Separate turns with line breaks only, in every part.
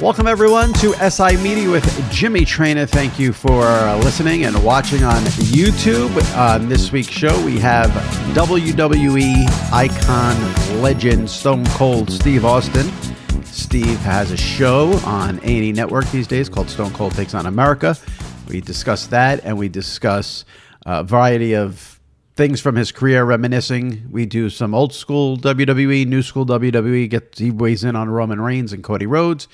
Welcome, everyone, to SI Media with Jimmy Traina. Thank you for listening and watching on YouTube. On this week's show, we have WWE icon legend Stone Cold Steve Austin. Steve has a show on A&E Network these days called Stone Cold Takes on America. We discuss that, and we discuss a variety of things from his career, reminiscing. We do some old school WWE, new school WWE. He weighs in on Roman Reigns and Cody Rhodes.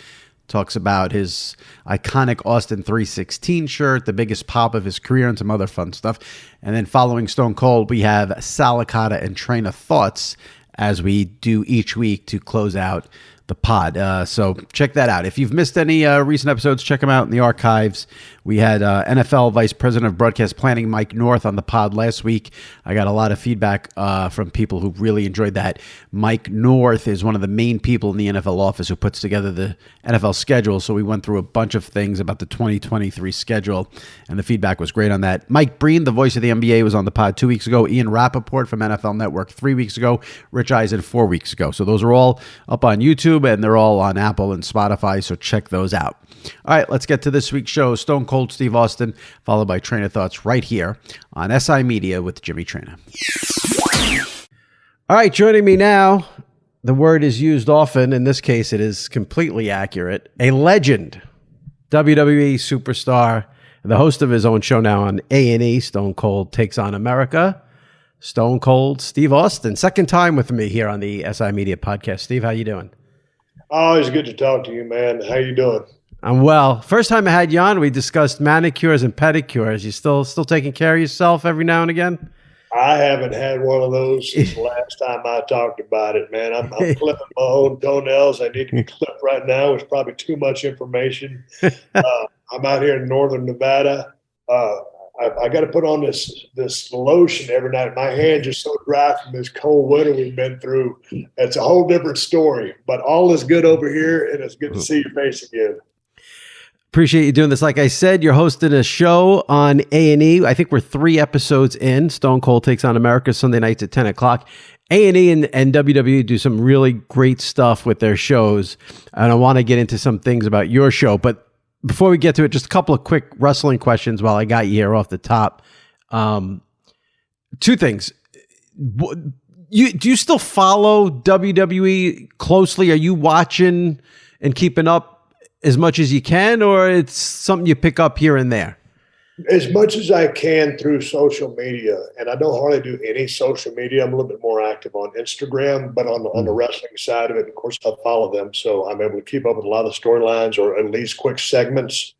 Talks about his iconic Austin 316 shirt, the biggest pop of his career, and some other fun stuff. And then following Stone Cold, we have Sal Licata and Traina Thoughts as we do each week to close out the pod. So check that out. If you've missed any recent episodes, check them out in the archives. We had NFL Vice President of Broadcast Planning, Mike North, on the pod last week. I got a lot of feedback from people who really enjoyed that. Mike North is one of the main people in the NFL office who puts together the NFL schedule. So we went through a bunch of things about the 2023 schedule, and the feedback was great on that. Mike Breen, the voice of the NBA, was on the pod 2 weeks ago. Ian Rappaport from NFL Network 3 weeks ago. Rich Eisen 4 weeks ago. So those are all up on YouTube, and they're all on Apple and Spotify, so check those out. All right, let's get to this week's show. Stone Cold Steve Austin, followed by Traina Thoughts right here on SI Media with Jimmy Traina. All right, joining me now, the word is used often. In this case, it is completely accurate. A legend, WWE superstar, the host of his own show now on A&E, Stone Cold Takes on America, Stone Cold Steve Austin. Second time with me here on the SI Media podcast. Steve, how you doing?
Always good to talk to you, man. How you doing?
I'm well. First time I had you on, we discussed manicures and pedicures. You still taking care of yourself every now and again?
I haven't had one of those since the last time I talked about it, man. I'm clipping my own toenails. I need to be clipped right now. It's probably too much information. I'm out here in northern Nevada. I got to put on this lotion every night. My hands are so dry from this cold winter we've been through. It's a whole different story. But all is good over here, and it's good to see your face again.
Appreciate you doing this. Like I said, you're hosting a show on A&E. I think we're 3 episodes in. Stone Cold Takes on America, Sunday nights at 10 o'clock. A&E and WWE do some really great stuff with their shows. And I want to get into some things about your show. But before we get to it, just a couple of quick wrestling questions while I got you here off the top. 2 things. Do you still follow WWE closely? Are you watching and keeping up as much as you can, or it's something you pick up here and there?
As much as I can through social media, and I don't hardly do any social media. I'm a little bit more active on Instagram, but on the wrestling side of it, of course, I follow them, so I'm able to keep up with a lot of storylines or at least quick segments.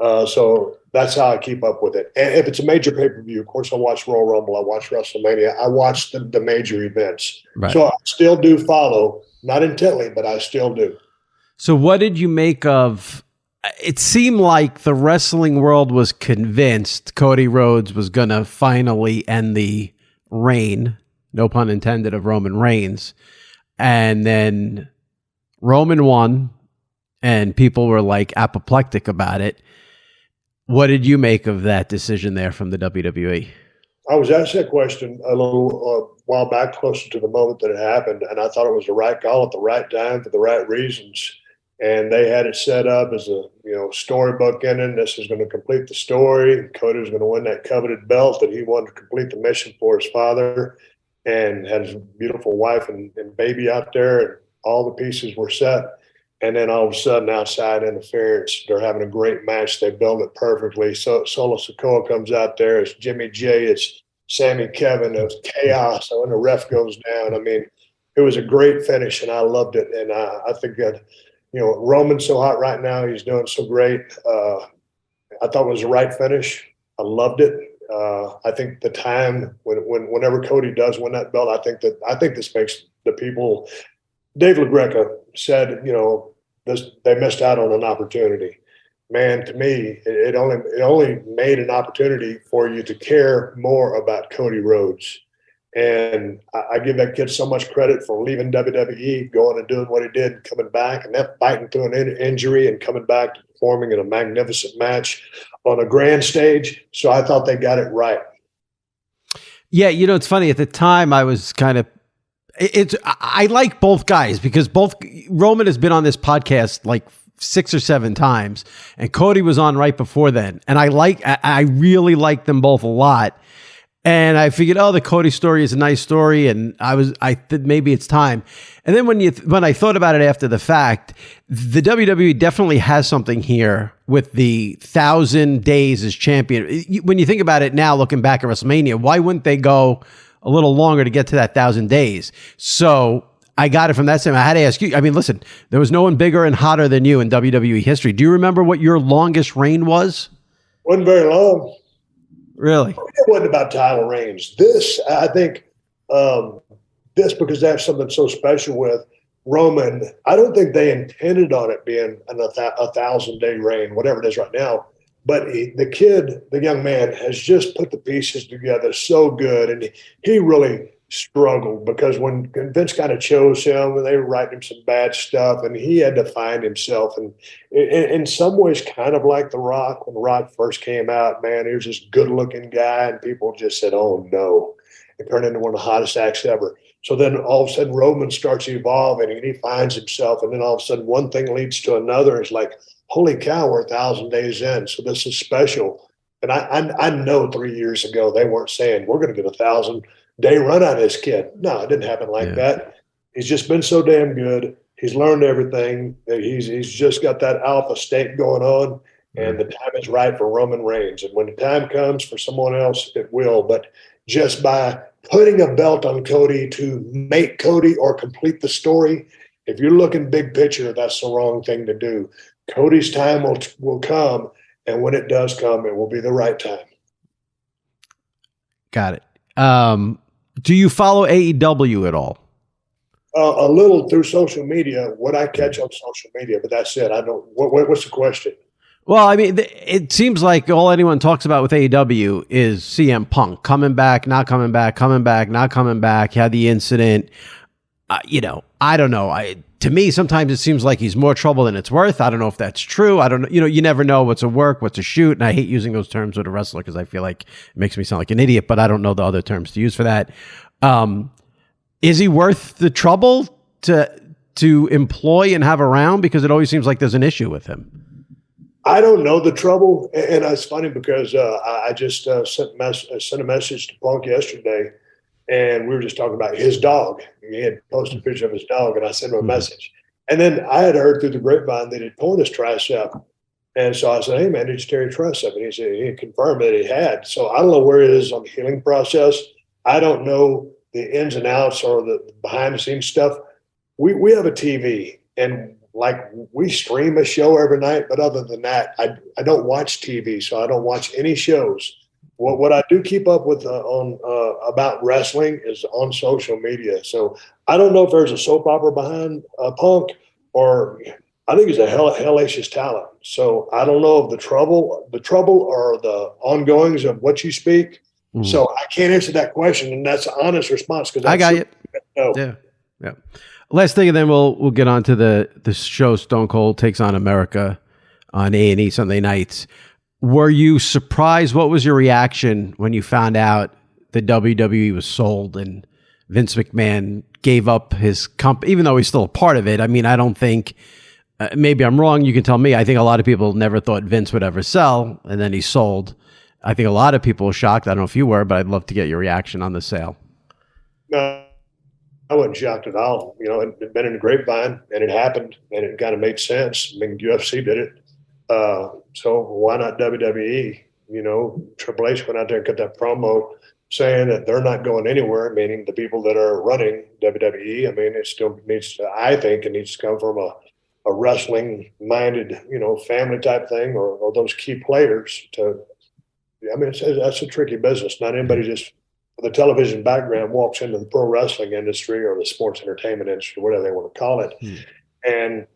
So that's how I keep up with it. And if it's a major pay-per-view, of course, I watch Royal Rumble, I watch WrestleMania, I watch the major events. Right. So I still do follow, not intently, but I still do.
So what did you make of, it seemed like the wrestling world was convinced Cody Rhodes was going to finally end the reign, no pun intended, of Roman Reigns. And then Roman won, and people were like apoplectic about it. What did you make of that decision there from the WWE?
I was asked that question a little while back, closer to the moment that it happened, and I thought it was the right call at the right time for the right reasons. And they had it set up as a storybook ending. This is going to complete the story. Cody was going to win that coveted belt that he wanted to complete the mission for his father, and had his beautiful wife and baby out there, and all the pieces were set. And then all of a sudden, outside interference, they're having a great match. They build it perfectly. So Solo Sikoa comes out there. It's Jimmy J. It's Sammy Kevin. It was chaos. So when the ref goes down, I mean, it was a great finish, and I loved it. And I think that, Roman's so hot right now. He's doing so great. I thought it was the right finish. I loved it. I think the time whenever Cody does win that belt, I think this makes the people. Dave LaGreca said, they missed out on an opportunity. Man, to me, it only made an opportunity for you to care more about Cody Rhodes. And I give that kid so much credit for leaving WWE, going and doing what he did, coming back, and then fighting through an injury and coming back to performing in a magnificent match on a grand stage. So I thought they got it right.
Yeah, it's funny. At the time, I was kind of I like both guys because both Roman has been on this podcast like 6 or 7 times, and Cody was on right before then. And I really liked them both a lot. And I figured, the Cody story is a nice story, and I thought maybe it's time. And then when I thought about it after the fact, the WWE definitely has something here with the 1,000 days as champion. When you think about it now, looking back at WrestleMania, why wouldn't they go a little longer to get to that 1,000 days? So I got it from that same. I had to ask you. I mean, listen, there was no one bigger and hotter than you in WWE history. Do you remember what your longest reign was?
Wasn't very long.
Really?
It wasn't about title reigns. This, I think, this because they have something so special with Roman. I don't think they intended on it being a 1,000-day reign, whatever it is right now. But the young man, has just put the pieces together so good, and he really struggled because when Vince kind of chose him, and they were writing him some bad stuff, and he had to find himself. And in some ways, kind of like The Rock, when The Rock first came out, man, he was this good-looking guy, and people just said, "Oh no," and turned into one of the hottest acts ever. So then all of a sudden, Roman starts evolving, and he finds himself, and then all of a sudden, one thing leads to another. It's like, holy cow, we're 1,000 days in, so this is special. And I know 3 years ago they weren't saying we're going to get 1,000-day run on this kid. No, it didn't happen like that. He's just been so damn good. He's learned everything. He's just got that alpha state going on, and the time is right for Roman Reigns. And when the time comes for someone else, it will. But just by putting a belt on Cody to make Cody or complete the story, if you're looking big picture, that's the wrong thing to do. Cody's time will come, and when it does come, it will be the right time.
Got it. Do you follow AEW at all?
A little through social media, what I catch on social media, but that's it. I don't. What's the question?
Well, I mean, it seems like all anyone talks about with AEW is CM Punk coming back, not coming back, coming back, not coming back. He had the incident. I don't know. To me, sometimes it seems like he's more trouble than it's worth. I don't know if that's true. I don't know. You never know what's a work, what's a shoot. And I hate using those terms with a wrestler because I feel like it makes me sound like an idiot, but I don't know the other terms to use for that. Is he worth the trouble to employ and have around? Because it always seems like there's an issue with him.
I don't know the trouble. And it's funny because I just sent a message to Punk yesterday, and we were just talking about his dog. He had posted a picture of his dog, and I sent him a message. And then I had heard through the grapevine that he'd torn his tricep. And so I said, "Hey, man, did you tear your tricep?" And he said he confirmed that he had. So I don't know where it is on the healing process. I don't know the ins and outs or the behind-the-scenes stuff. We have a TV, and like we stream a show every night. But other than that, I don't watch TV, so I don't watch any shows. What I do keep up with about wrestling is on social media. So I don't know if there's a soap opera behind Punk, or I think he's a hellacious talent. So I don't know of the trouble or the ongoings of what you speak. So I can't answer that question, and that's an honest response. Because
I got you. Yeah. Last thing, and then we'll get on to the show. Stone Cold Takes on America on A&E Sunday nights. Were you surprised? What was your reaction when you found out the WWE was sold and Vince McMahon gave up his company, even though he's still a part of it? I mean, I don't think, maybe I'm wrong. You can tell me. I think a lot of people never thought Vince would ever sell, and then he sold. I think a lot of people were shocked. I don't know if you were, but I'd love to get your reaction on the sale.
No, I wasn't shocked at all. It had been in the grapevine, and it happened, and it kind of made sense. I mean, UFC did it. So why not WWE? Triple H went out there and cut that promo saying that they're not going anywhere, meaning the people that are running WWE. I mean, it still needs to, I think it needs to come from a wrestling minded, family type thing, or those key players that's a tricky business. Not anybody just with a television background walks into the pro wrestling industry or the sports entertainment industry, whatever they want to call it, and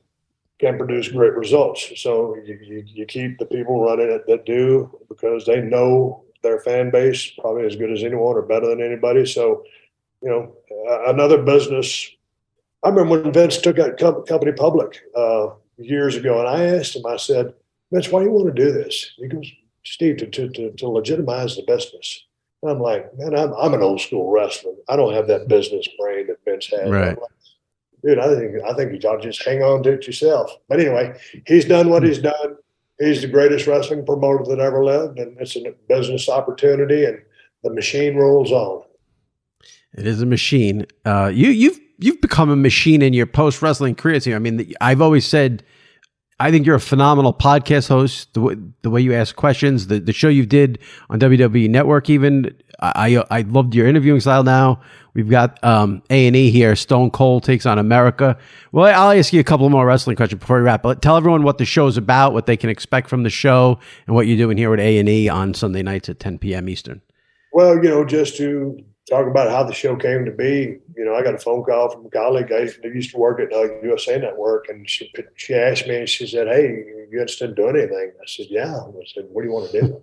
can produce great results. So you keep the people running it that do, because they know their fan base probably as good as anyone or better than anybody. So, another business. I remember when Vince took that company public years ago, and I asked him, I said, "Vince, why do you want to do this?" He goes, "Steve, to legitimize the business." And I'm like, "Man, I'm an old school wrestler. I don't have that business brain that Vince had."
Right.
dude, I think you ought to just hang on to it yourself. But anyway, he's done what he's done. He's the greatest wrestling promoter that ever lived, and it's a business opportunity, and the machine rolls on.
It is a machine. You've become a machine in your post wrestling career too. I mean, I've always said, I think you're a phenomenal podcast host. The way you ask questions, the show you did on WWE Network, even I loved your interviewing style. Now we've got A&E here. Stone Cold Takes on America. Well, I'll ask you a couple more wrestling questions before we wrap. But tell everyone what the show's about, what they can expect from the show, and what you're doing here with A&E on Sunday nights at 10 p.m. Eastern.
Well, just to talk about how the show came to be. I got a phone call from a colleague that used to work at USA Network, and she asked me, and she said, "Hey, you interested in doing anything?" I said, "Yeah." I said, "What do you want to do?"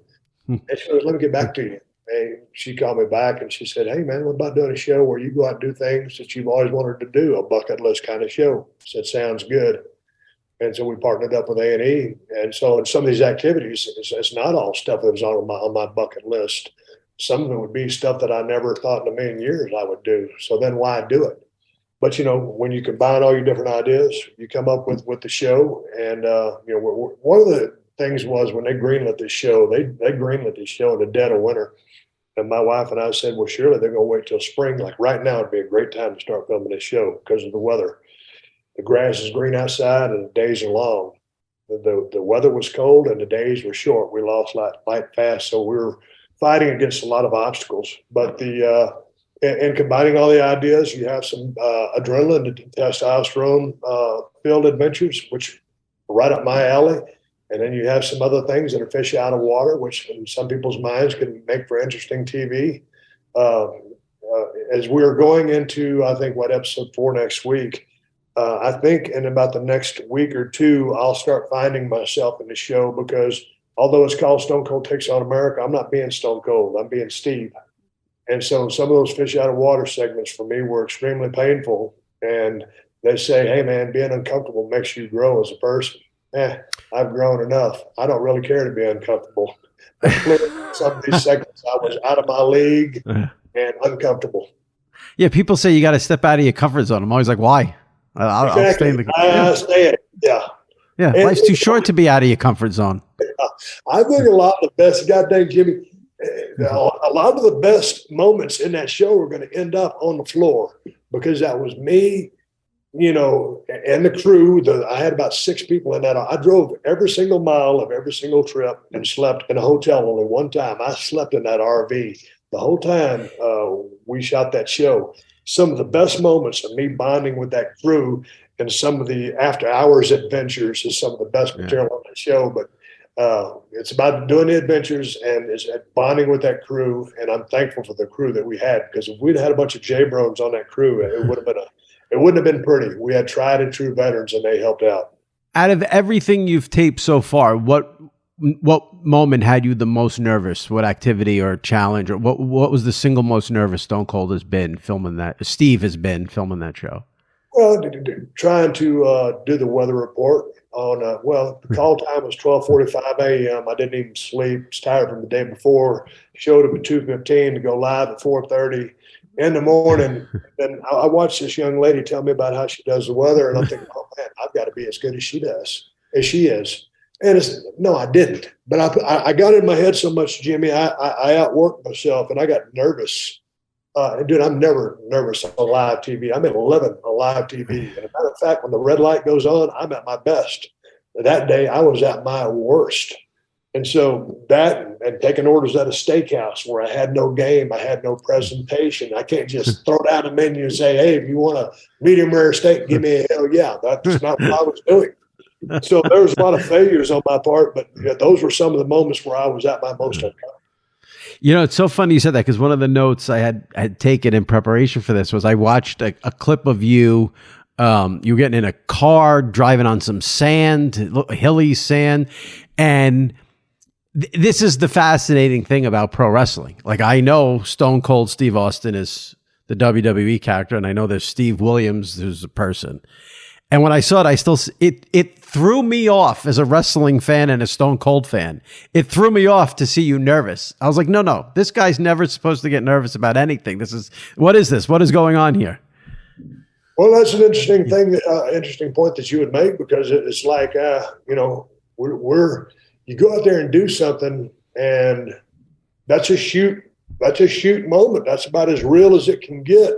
And she goes, "Let me get back to you." And she called me back, and she said, "Hey, man, what about doing a show where you go out and do things that you've always wanted to do, a bucket list kind of show?" I said, "Sounds good." And so we partnered up with A&E. And so in some of these activities, it's not all stuff that was on my bucket list. Some of it would be stuff that I never thought in a million years I would do. So then why do it? But, when you combine all your different ideas, you come up with the show. And, one of the things was when they greenlit this show, they greenlit this show in the dead of winter. And my wife and I said, well, surely they're going to wait till spring. Like right now would be a great time to start filming this show because of the weather. The grass is green outside and the days are long. The weather was cold and the days were short. We lost light fast. So we were fighting against a lot of obstacles, but and combining all the ideas, you have some adrenaline and testosterone filled adventures, which are right up my alley. And then you have some other things that are fish out of water, which in some people's minds can make for interesting TV. As we're going into, I think, episode 4 next week, I think in about the next week or two, I'll start finding myself in the show because although it's called Stone Cold Takes on America, I'm not being Stone Cold. I'm being Steve. And so some of those fish out of water segments for me were extremely painful. And they say, hey, man, being uncomfortable makes you grow as a person. I've grown enough. I don't really care to be uncomfortable. But clearly, some of these segments, I was out of my league and uncomfortable.
Yeah, people say you got to step out of your comfort zone. I'm always like, why? I'll stay in the comfort zone.
I stay in it, yeah.
Yeah, and life's too short to be out of your comfort zone.
I think a lot of the best, goddamn Jimmy, a lot of the best moments in that show are going to end up on the floor because that was me, and the crew. I had about 6 people in that. I drove every single mile of every single trip and slept in a hotel only one time. I slept in that RV the whole time we shot that show. Some of the best moments of me bonding with that crew and some of the after hours adventures is some of the best material on the show. But it's about doing the adventures and is bonding with that crew. And I'm thankful for the crew that we had because if we'd had a bunch of J-Brones on that crew, it wouldn't have been pretty. We had tried and true veterans and they helped out.
Out of everything you've taped so far, what moment had you the most nervous? What activity or challenge or what was the single most nervous Stone Cold has been filming that? Steve has been filming that show.
Well, trying to do the weather report on, the call time was 12:45 a.m. I didn't even sleep. I was tired from the day before. Showed up at 2:15 to go live at 4:30 in the morning. And I watched this young lady tell me about how she does the weather. And I'm thinking, oh, man, I've got to be as good as she is. And no, I didn't. But I got in my head so much, Jimmy, I outworked myself and I got nervous. Dude, I'm never nervous on live TV. I'm at 11 on live TV. And as a matter of fact, when the red light goes on, I'm at my best. That day, I was at my worst. And so that and taking orders at a steakhouse where I had no game, I had no presentation. I can't just throw down a menu and say, hey, if you want a medium rare steak, give me a hell yeah. That's not what I was doing. So there was a lot of failures on my part, but those were some of the moments where I was at my most uncomfortable.
It's so funny you said that because one of the notes I had taken in preparation for this was I watched a clip of you. You were getting in a car, driving on some sand, hilly sand. And this is the fascinating thing about pro wrestling. Like I know Stone Cold Steve Austin is the WWE character, and I know there's Steve Williams, who's a person. And when I saw it, it threw me off as a wrestling fan and a Stone Cold fan. It threw me off to see you nervous. I was like, no, this guy's never supposed to get nervous about anything. What is this? What is going on here?
Well, that's an interesting thing, interesting point that you would make, because it's like, you know, you go out there and do something, and that's a shoot moment. That's about as real as it can get.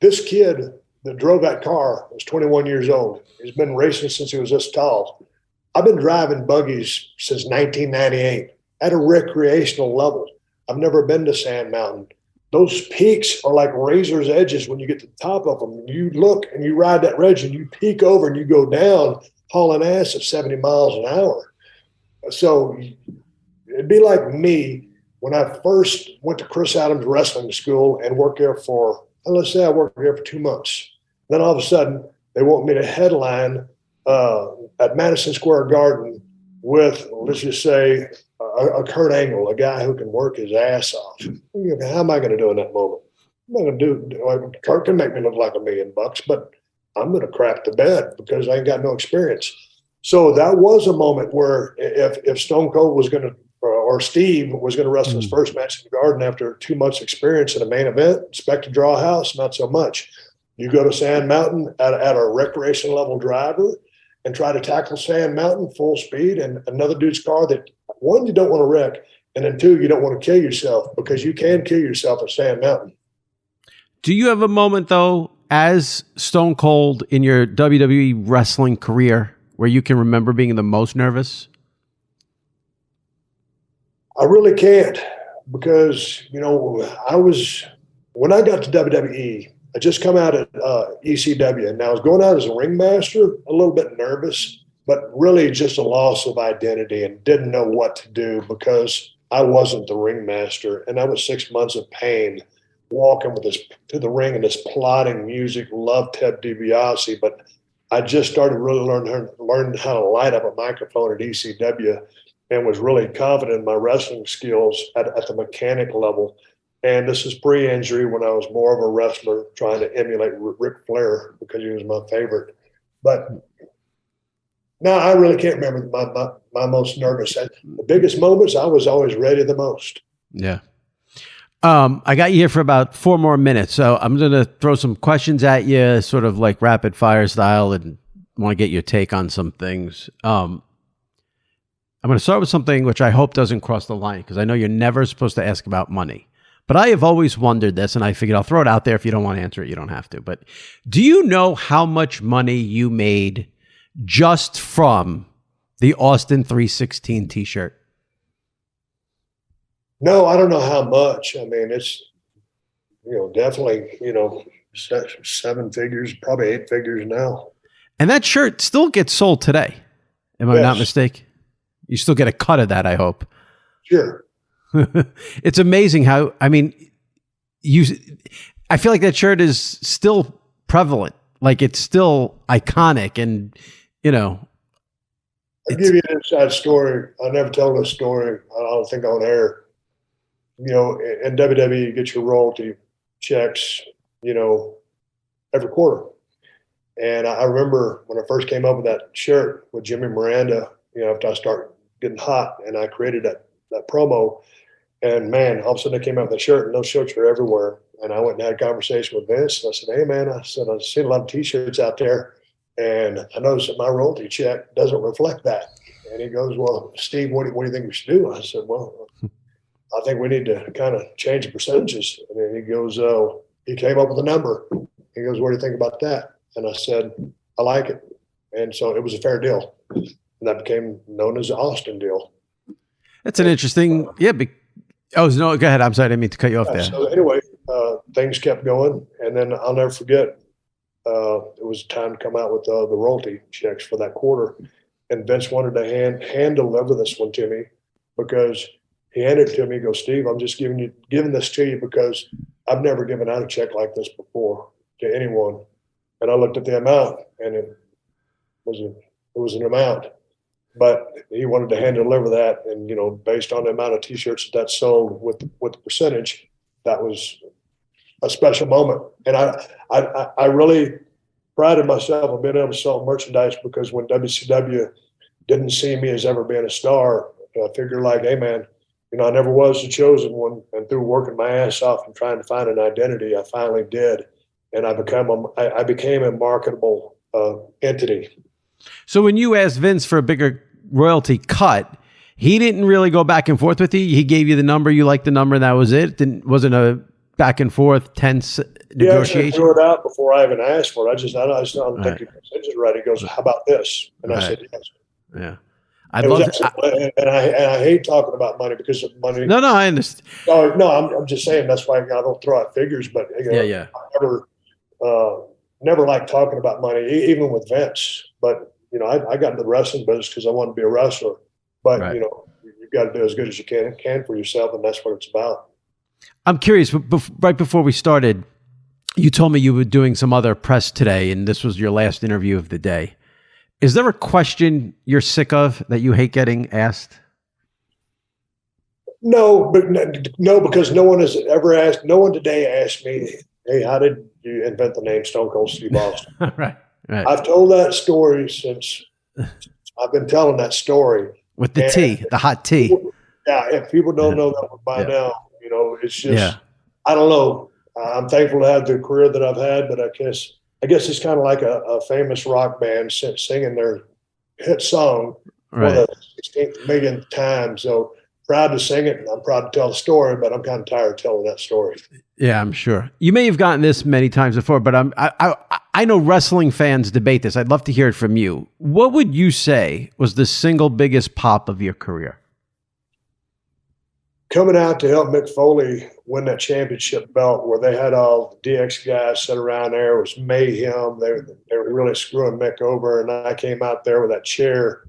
This kid that drove that car was 21 years old. He's been racing since he was this tall. I've been driving buggies since 1998 at a recreational level. I've never been to Sand Mountain. Those peaks are like razor's edges when you get to the top of them. You look and you ride that ridge and you peek over and you go down hauling ass at 70 miles an hour. So it'd be like me when I first went to Chris Adams Wrestling School and worked there for, let's say I worked there for 2 months. Then all of a sudden, they want me to headline at Madison Square Garden with, let's just say, a Kurt Angle, a guy who can work his ass off. How am I going to do in that moment? I'm not going to do. Kurt can make me look like $1 million, but I'm going to crap the bed because I ain't got no experience. So that was a moment where if Stone Cold was going to, or Steve was going to wrestle his first match in the Garden after 2 months experience in a main event, expect to draw a house, not so much. You go to Sand Mountain at a recreation level driver and try to tackle Sand Mountain full speed and another dude's car that, one, you don't want to wreck, and then two, you don't want to kill yourself, because you can kill yourself at Sand Mountain.
Do you have a moment, though, as Stone Cold in your WWE wrestling career where you can remember being the most nervous?
I really can't, because, you know, when I got to WWE, I just come out at ECW, and I was going out as a ringmaster, a little bit nervous, but really just a loss of identity and didn't know what to do because I wasn't the ringmaster. And that was 6 months of pain, walking with this to the ring and this plodding music, loved Ted DiBiase, but I just started really learning how to light up a microphone at ECW and was really confident in my wrestling skills at the mechanic level. And this is pre-injury when I was more of a wrestler trying to emulate Ric Flair because he was my favorite. But no, I really can't remember my most nervous. The biggest moments, I was always ready the most.
Yeah. I got you here for about 4 more minutes, so I'm going to throw some questions at you, sort of like rapid fire style, and want to get your take on some things. I'm going to start with something which I hope doesn't cross the line, because I know you're never supposed to ask about money. But I have always wondered this, and I figured I'll throw it out there. If you don't want to answer it, you don't have to. But do you know how much money you made just from the Austin 316 T-shirt?
No, I don't know how much. I mean, it's, definitely, 7 figures, probably 8 figures now.
And that shirt still gets sold today. Am I not mistaken? You still get a cut of that, I hope.
Sure.
It's amazing how, I feel like that shirt is still prevalent. Like, it's still iconic, and, I'll
give you an inside story. I never tell this story. I don't think on air. In WWE, you get your royalty checks, every quarter. And I remember when I first came up with that shirt with Jimmy Miranda, after I started getting hot, and I created that promo. And man, all of a sudden I came out with a shirt, and those shirts were everywhere. And I went and had a conversation with Vince. And I said, "Hey man," I said, "I've seen a lot of T-shirts out there, and I noticed that my royalty check doesn't reflect that." And he goes, "Well, Steve, what do you think we should do?" I said, "Well, I think we need to kind of change the percentages." And then he goes, he came up with a number. He goes, "What do you think about that?" And I said, "I like it." And so it was a fair deal. And that became known as the Austin deal.
That's an interesting, no, go ahead. I'm sorry, I didn't mean to cut you off there.
So anyway, things kept going. And then I'll never forget, it was time to come out with the royalty checks for that quarter. And Vince wanted to hand deliver this one to me, because he handed it to me. He goes, "Steve, I'm just giving this to you because I've never given out a check like this before to anyone." And I looked at the amount, and it was an amount, but he wanted to hand deliver that. And, based on the amount of T-shirts that sold with the percentage, that was a special moment. And I really prided myself on being able to sell merchandise, because when WCW didn't see me as ever being a star, I figured like, hey man, I never was the chosen one. And through working my ass off and trying to find an identity, I finally did. and I became a marketable entity.
So when you asked Vince for a bigger royalty cut, he didn't really go back and forth with you. He gave you the number. You liked the number, and that was it. Wasn't a back and forth tense negotiation.
He threw it out before I even asked for it. I don't think he was right. He goes, "How about this?" And I said, "Yes."
Yeah.
And I hate talking about money because of money.
No, I understand.
No, I'm just saying that's why I don't throw out figures. But I never liked talking about money, even with Vince. But I got into the wrestling business because I wanted to be a wrestler. But you've got to do as good as you can for yourself, and that's what it's about.
I'm curious. Right before we started, you told me you were doing some other press today, and this was your last interview of the day. Is there a question you're sick of that you hate getting asked?
No, because no one has ever asked. No one today asked me, "Hey, how did you invent the name Stone Cold Steve Austin?"
Right.
I've told that story since I've been telling that story
with the tea, the hot tea.
If people don't know that one by now, it's just I don't know. I'm thankful to have the career that I've had, but I guess it's kind of like a famous rock band singing their hit song for the 16th millionth time. So proud to sing it, and I'm proud to tell the story, but I'm kind of tired of telling that story.
Yeah, I'm sure. You may have gotten this many times before, but I know wrestling fans debate this. I'd love to hear it from you. What would you say was the single biggest pop of your career?
Coming out to help Mick Foley win that championship belt, where they had all the DX guys sit around there. It was mayhem. They were really screwing Mick over, and I came out there with that chair,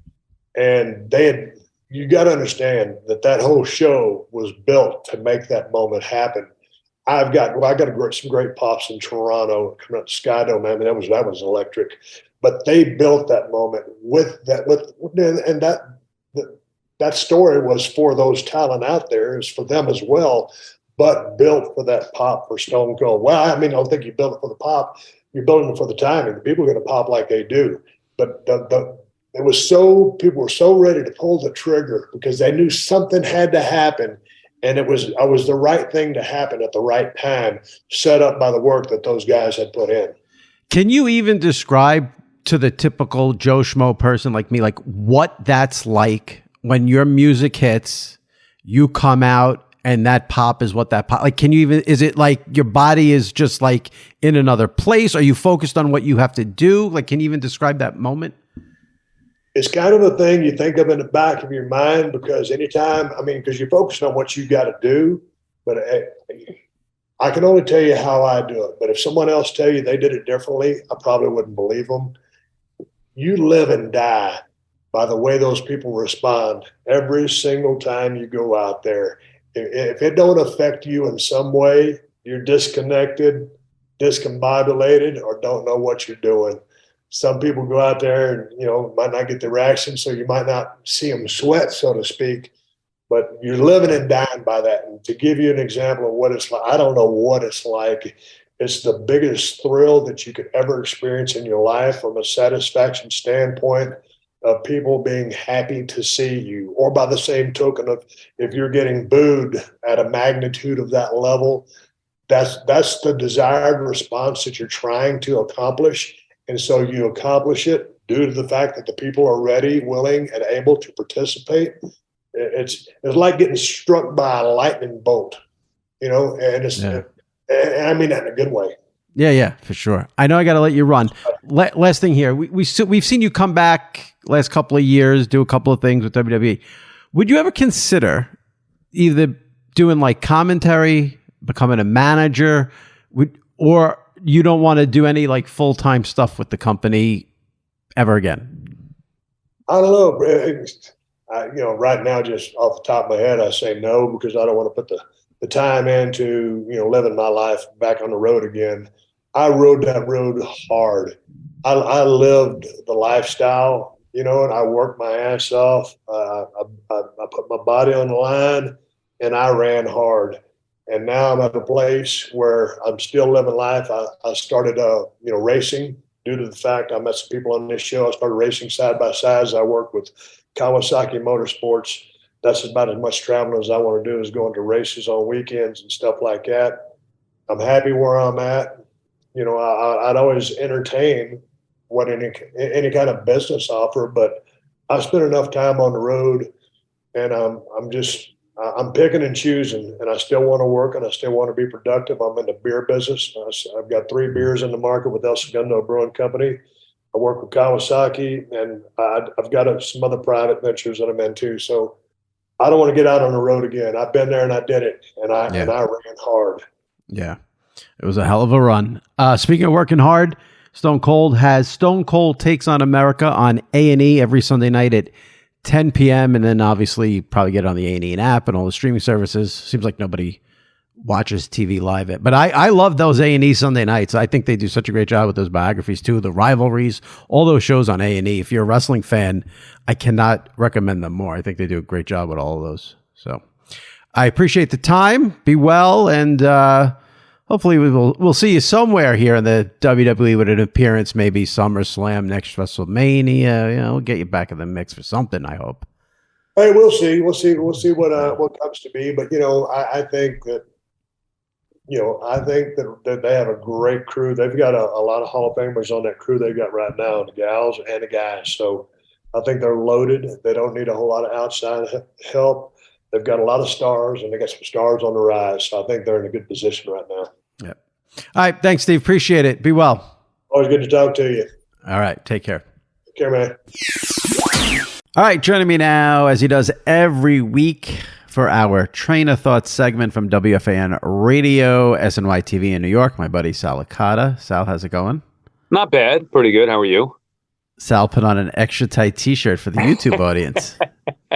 and you got to understand that whole show was built to make that moment happen. I got some great pops in Toronto coming up to Skydome. I mean, that was electric, but they built that moment and that story was for those talent out there. It was for them as well, but built for that pop for Stone Cold. Well, I mean, I don't think you build it for the pop. You're building it for the timing. The people are going to pop like they do, but people were so ready to pull the trigger because they knew something had to happen. And I was the right thing to happen at the right time, set up by the work that those guys had put in.
Can you even describe to the typical Joe Schmo person like me, like what that's like when your music hits, you come out and that pop is what that pop, like, is it like your body is just like in another place? Are you focused on what you have to do? Like, can you even describe that moment?
It's kind of a thing you think of in the back of your mind because because you're focused on what you got to do. But I can only tell you how I do it. But if someone else tell you they did it differently, I probably wouldn't believe them. You live and die by the way those people respond every single time you go out there. If it don't affect you in some way, you're disconnected, discombobulated, or don't know what you're doing. Some people go out there and, might not get the reaction, so you might not see them sweat, so to speak, but you're living and dying by that. And to give you an example of what it's like, I don't know what it's like. It's the biggest thrill that you could ever experience in your life from a satisfaction standpoint of people being happy to see you, or by the same token of if you're getting booed at a magnitude of that level, that's the desired response that you're trying to accomplish. And so you accomplish it due to the fact that the people are ready, willing, and able to participate. It's like getting struck by a lightning bolt, and I mean that in a good way.
Yeah, for sure. I know I got to let you run. Last thing here, we've seen you come back last couple of years, do a couple of things with WWE. Would you ever consider either doing like commentary, becoming a manager, or you don't want to do any like full-time stuff with the company ever again?
I don't know. Right now, just off the top of my head, I say no, because I don't want to put the time into, living my life back on the road again. I rode that road hard. I lived the lifestyle, and I worked my ass off. I put my body on the line and I ran hard. And now I'm at a place where I'm still living life. I started, racing due to the fact I met some people on this show. I started racing side by side. I worked with Kawasaki Motorsports. That's about as much traveling as I want to do, is going to races on weekends and stuff like that. I'm happy where I'm at. I'd always entertain what any kind of business offer, but I spent enough time on the road, and I'm picking and choosing, and I still want to work, and I still want to be productive. I'm in the beer business. I've got 3 beers in the market with El Segundo Brewing Company. I work with Kawasaki, and I've got some other private ventures that I'm into. So I don't want to get out on the road again. I've been there and I did it, and I ran hard.
Yeah, it was a hell of a run. Speaking of working hard, Stone Cold Takes on America on A&E every Sunday night at 10 p.m. And then obviously you probably get it on the A&E app and all the streaming services. Seems like nobody watches TV live. But I love those A&E Sunday nights. I think they do such a great job with those biographies too, the rivalries, all those shows on A&E. If you're a wrestling fan, I cannot recommend them more. I think they do a great job with all of those. So I appreciate the time. Be well, and hopefully we'll see you somewhere here in the WWE with an appearance, maybe SummerSlam, next WrestleMania. We'll get you back in the mix for something, I hope.
Hey, we'll see. We'll see what comes to be. But I think that that they have a great crew. They've got a lot of Hall of Famers on that crew they've got right now, the gals and the guys. So I think they're loaded. They don't need a whole lot of outside help. They've got a lot of stars, and they got some stars on the rise. So I think they're in a good position right now.
Yep. All right. Thanks, Steve. Appreciate it. Be well.
Always good to talk to you.
All right. Take care.
Take care, man.
All right. Joining me now, as he does every week, for our Traina Thoughts segment from WFAN Radio, SNY TV in New York, my buddy Sal Licata. Sal, how's it going?
Not bad. Pretty good. How are you?
Sal put on an extra tight T-shirt for the YouTube audience,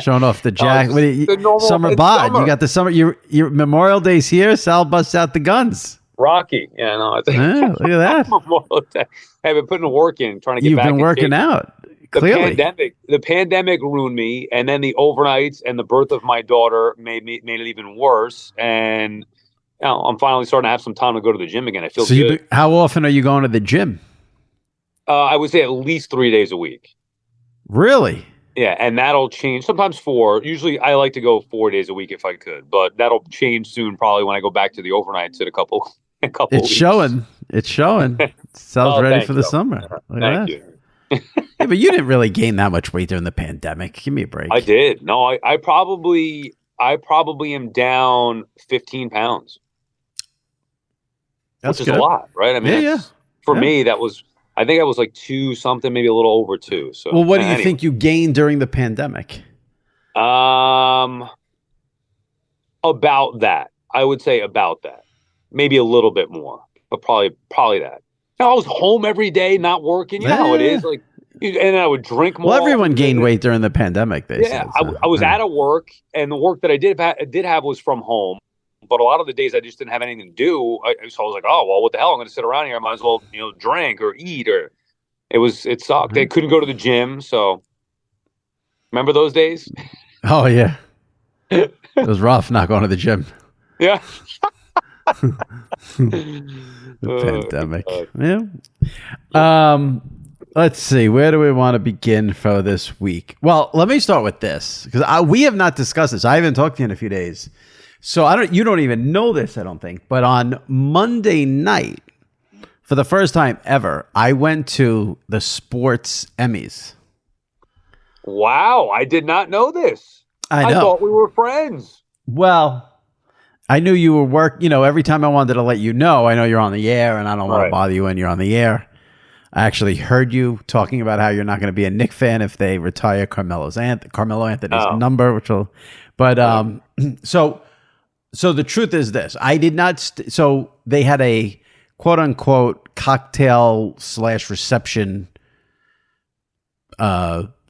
showing off the jacket. Summer bod. Summer. You got the summer. Your Memorial Day's here. Sal busts out the guns.
Rocky. Yeah, no.
Look at that.
Memorial Day. I've been putting the work in, trying to get back.
You've been working out. Clearly.
The pandemic ruined me, and then the overnights and the birth of my daughter made it even worse. And I'm finally starting to have some time to go to the gym again. I feel good.
How often are you going to the gym?
I would say at least 3 days a week.
Really?
Yeah, and that'll change. Sometimes 4. Usually, I like to go 4 days a week if I could, but that'll change soon. Probably when I go back to the overnights in a couple.
It's
weeks.
showing. It's showing. Sal's ready for the summer.
Thank you.
Yeah, but you didn't really gain that much weight during the pandemic. Give me a break.
I did. No, I probably am down 15 pounds.
That's
which
good.
is a lot, right? I mean, for me, I think I was like 2 something, maybe a little over 2. So,
well, what do you think you gained during the pandemic?
About that. I would say about that. Maybe a little bit more, but probably that. I was home every day, not working. You know how it is. Like, and I would drink more.
Well, everyone gained weight during the pandemic. They said. So.
I was out of work, and the work that I did have was from home. But a lot of the days I just didn't have anything to do. So I was like, oh well, what the hell? I'm going to sit around here. I might as well, drink or eat. Or it sucked. I couldn't go to the gym. So remember those days?
Oh yeah, it was rough not going to the gym.
Yeah.
The pandemic. Yeah. Let's see. Where do we want to begin for this week? Well, let me start with this because we have not discussed this. I haven't talked to you in a few days, so you don't even know this, I don't think. But on Monday night, for the first time ever, I went to the Sports Emmys.
Wow, I did not know this.
I know.
I thought we were friends.
Well, I knew you were every time I wanted to let you know, I know you're on the air and I don't want to bother you when you're on the air. I actually heard you talking about how you're not going to be a Knick fan if they retire Carmelo Anthony's number, so the truth is this, I did not, so they had a quote unquote cocktail / reception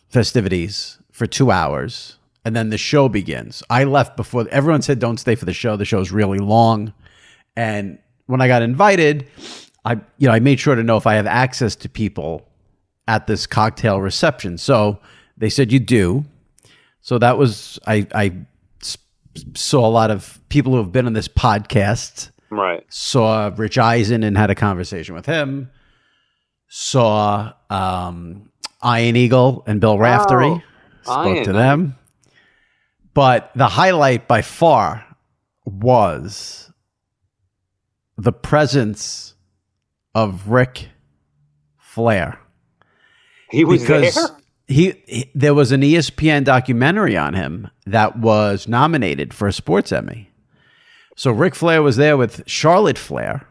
festivities for 2 hours. And then the show begins. I left before everyone said don't stay for the show. The show's really long. And when I got invited, I made sure to know if I have access to people at this cocktail reception. So they said you do. So that was I saw a lot of people who have been on this podcast.
Right.
Saw Rich Eisen and had a conversation with him. Saw Iron Eagle and Bill Raftery. Spoke to them. But the highlight by far was the presence of Ric Flair.
He was there?
There was an ESPN documentary on him that was nominated for a Sports Emmy. So Ric Flair was there with Charlotte Flair,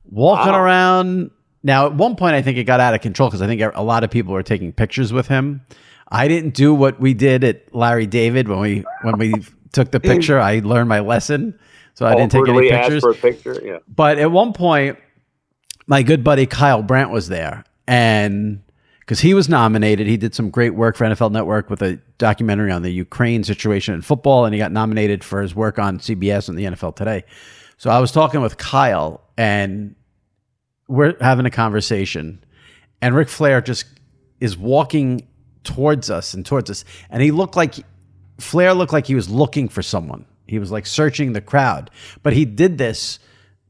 walking around. Now, at one point, I think it got out of control because I think a lot of people were taking pictures with him. I didn't do what we did at Larry David when we took the picture. I learned my lesson, so I didn't take any pictures.
Asked for a picture, yeah.
But at one point, my good buddy Kyle Brandt was there, and because he was nominated, he did some great work for NFL Network with a documentary on the Ukraine situation in football, and he got nominated for his work on CBS and the NFL Today. So I was talking with Kyle, and we're having a conversation, and Ric Flair just is walking towards us, and Flair looked like he was looking for someone. He was like searching the crowd, but he did this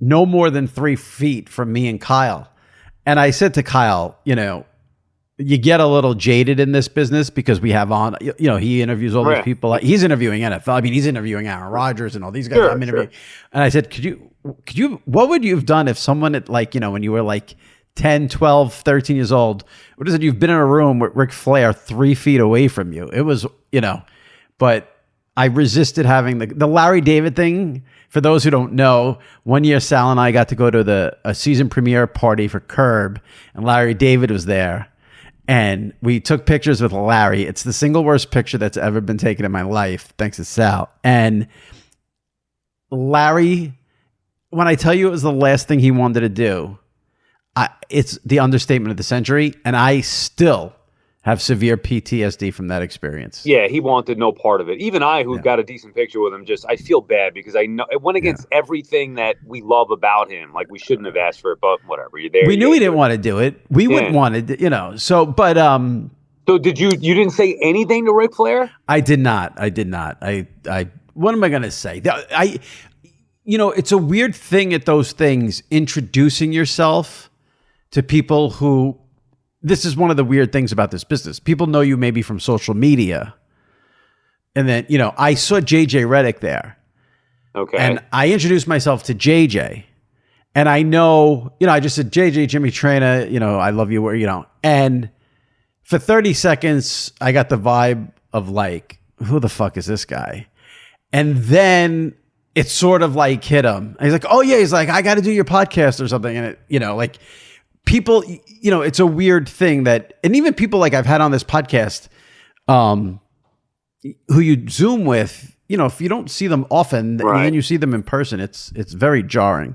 no more than 3 feet from me and Kyle. And I said to Kyle, you get a little jaded in this business because we have on, he interviews all these people. He's interviewing NFL. I mean, he's interviewing Aaron Rodgers and all these guys. I'm interviewing. And I said, could you, what would you have done if someone at when you were like 10, 12, 13 years old, what is it? You've been in a room with Ric Flair 3 feet away from you. It was, but I resisted having the Larry David thing. For those who don't know, one year Sal and I got to go to a season premiere party for Curb, and Larry David was there. And we took pictures with Larry. It's the single worst picture that's ever been taken in my life, thanks to Sal. And Larry, when I tell you it was the last thing he wanted to do, it's the understatement of the century. And I still have severe PTSD from that experience.
Yeah, he wanted no part of it. Even I, who got a decent picture with him, I feel bad because I know it went against everything that we love about him. Like, we shouldn't have asked for it, but whatever. You're there.
We knew he didn't want to do it. We wouldn't want to, so, but...
So did you didn't say anything to Ric Flair?
I did not. I what am I going to say? It's a weird thing at those things, introducing yourself to people who... This is one of the weird things about this business. People know you maybe from social media. And then, I saw JJ Redick there.
Okay.
And I introduced myself to JJ. And I know, I just said, JJ, Jimmy Traina, I love you, and for 30 seconds, I got the vibe of like, who the fuck is this guy? And then it sort of like hit him. And he's like, oh yeah. He's like, I got to do your podcast or something. And it, people, it's a weird thing that, and even people like I've had on this podcast, who you Zoom with, if you don't see them often, and then you see them in person, it's very jarring.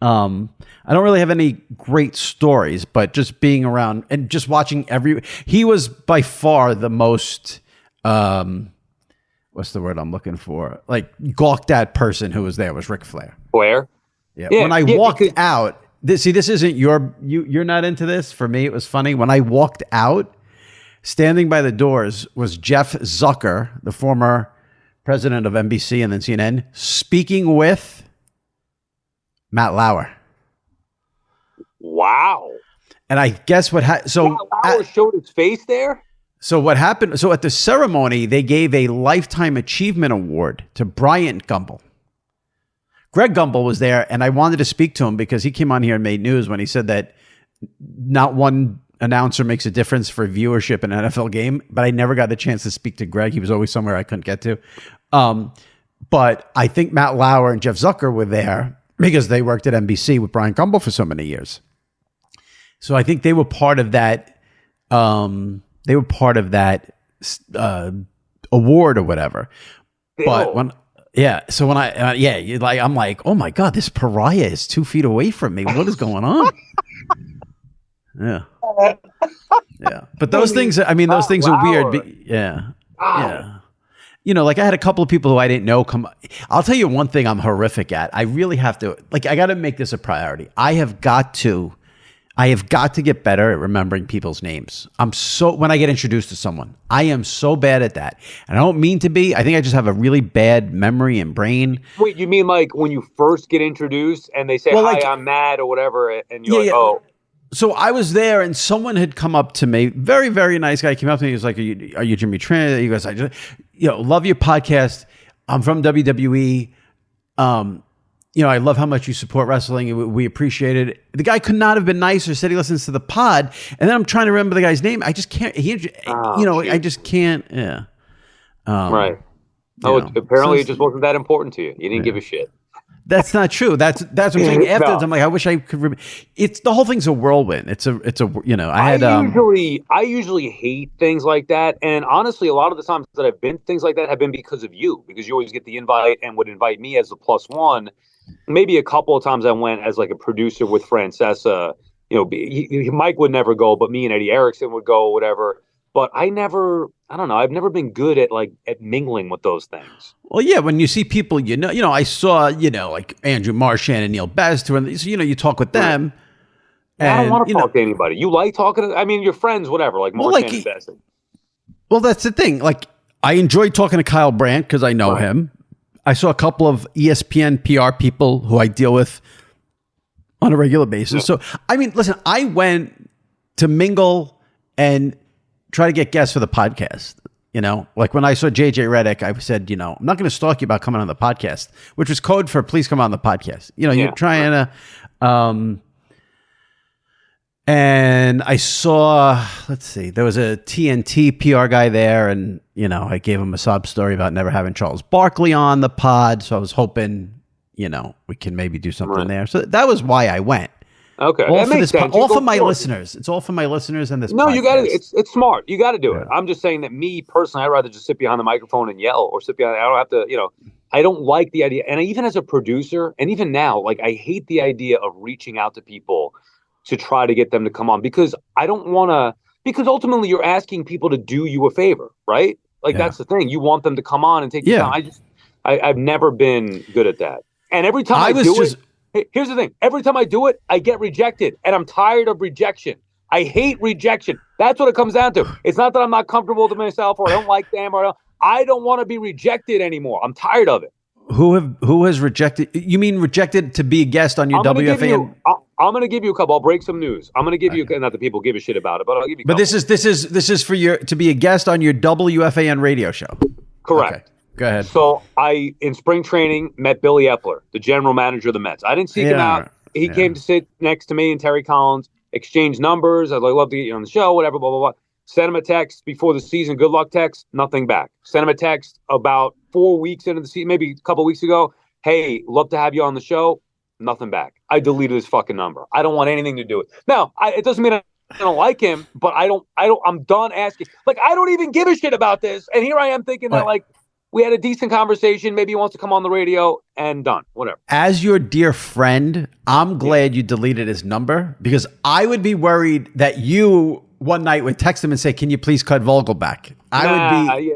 I don't really have any great stories, but just being around and just watching he was by far the most, what's the word I'm looking for? Like, gawked at person who was there was Ric Flair.
Flair?
Yeah. When I walked out, this isn't you're not into this. For me, it was funny. When I walked out, standing by the doors was Jeff Zucker, the former president of NBC and then CNN, speaking with Matt Lauer.
Wow.
And I guess what happened. So
Matt Lauer showed his face there?
So what happened? So at the ceremony, they gave a Lifetime Achievement Award to Bryant Gumbel. Greg Gumbel was there, and I wanted to speak to him because he came on here and made news when he said that not one announcer makes a difference for viewership in an NFL game, but I never got the chance to speak to Greg. He was always somewhere I couldn't get to. But I think Matt Lauer and Jeff Zucker were there because they worked at NBC with Brian Gumbel for so many years. So I think they were part of that. They were part of that award or whatever. But when... Yeah. So when I'm like, oh my God, this pariah is 2 feet away from me. What is going on? Yeah. Yeah. But those things, those things are weird. Yeah. Yeah. Like I had a couple of people who I didn't know come. I'll tell you one thing I'm horrific at. I really have to, I got to make this a priority. I have got to get better at remembering people's names. When I get introduced to someone, I am so bad at that. And I don't mean to be. I think I just have a really bad memory and brain.
Wait, you mean like when you first get introduced and they say, hi, I'm Matt or whatever, and you're oh.
So I was there and someone had come up to me, very, very nice guy came up to me. He was like, are you Jimmy Traina? He goes, love your podcast. I'm from WWE. I love how much you support wrestling. And we appreciate it. The guy could not have been nicer. Said he listens to the pod, and then I'm trying to remember the guy's name. I just can't. I just can't. Yeah.
Right. Apparently it just wasn't that important to you. You didn't give a shit.
That's not true. That's what I'm saying. Afterwards, I'm like, I wish I could. It's the whole thing's a whirlwind.
I usually hate things like that, and honestly, a lot of the times that I've been things like that have been because of you, because you always get the invite and would invite me as the plus one. Maybe a couple of times I went as like a producer with Francesa. Mike would never go, but me and Eddie Erickson would go, or whatever. But I don't know. I've never been good at mingling with those things.
Well, yeah, when you see people, I saw, like Andrew Marchand and Neil Best, you talk with them.
Right. And, I don't want to talk to anybody. You like talking to, your friends, whatever, like Marchand and Best.
Well, that's the thing. Like, I enjoy talking to Kyle Brandt because I know him. I saw a couple of ESPN PR people who I deal with on a regular basis. Yeah. So, listen, I went to mingle and try to get guests for the podcast. Like when I saw JJ Redick, I said, I'm not going to stalk you about coming on the podcast, which was code for please come on the podcast. You're trying to, and I saw, let's see, there was a TNT PR guy there, and, I gave him a sob story about never having Charles Barkley on the pod. So I was hoping, we can maybe do something there. So that was why I went.
Okay, that makes sense.
All for my listeners. It's all for my listeners and this.
No,
podcast.
You got it. It's smart. You got to do it. I'm just saying that me personally, I'd rather just sit behind the microphone and yell, or sit behind. I don't have to. I don't like the idea. And even as a producer, and even now, I hate the idea of reaching out to people to try to get them to come on, because I don't want to. Because ultimately, you're asking people to do you a favor, right? That's the thing. You want them to come on and take your time. I've never been good at that. And every time I do it. Here's the thing. Every time I do it, I get rejected, and I'm tired of rejection. I hate rejection. That's what it comes down to. It's not that I'm not comfortable with myself, or I don't like them, or I don't want to be rejected anymore. I'm tired of it.
Who has rejected? You mean rejected to be a guest on your WFAN?
I'm going to give you a couple. I'll break some news. I'm going to give you, not that people give a shit about it, but I'll give you a couple.
But this is for to be a guest on your WFAN radio show.
Correct.
Okay. Go ahead.
So I, in spring training, met Billy Epler, the general manager of the Mets. I didn't seek him out. He came to sit next to me and Terry Collins, exchange numbers. I'd love to get you on the show, whatever, blah, blah, blah. Sent him a text before the season, good luck text, nothing back. Sent him a text about 4 weeks into the season, maybe a couple weeks ago. Hey, love to have you on the show. Nothing back. I deleted his fucking number. I don't want anything to do with it. Now, it doesn't mean I don't like him, but I'm done asking. I don't even give a shit about this. And here I am thinking that, we had a decent conversation. Maybe he wants to come on the radio, and done. Whatever. As
your dear friend, I'm glad you deleted his number, because I would be worried that you one night would text him and say, "Can you please cut Vogel back?"
I've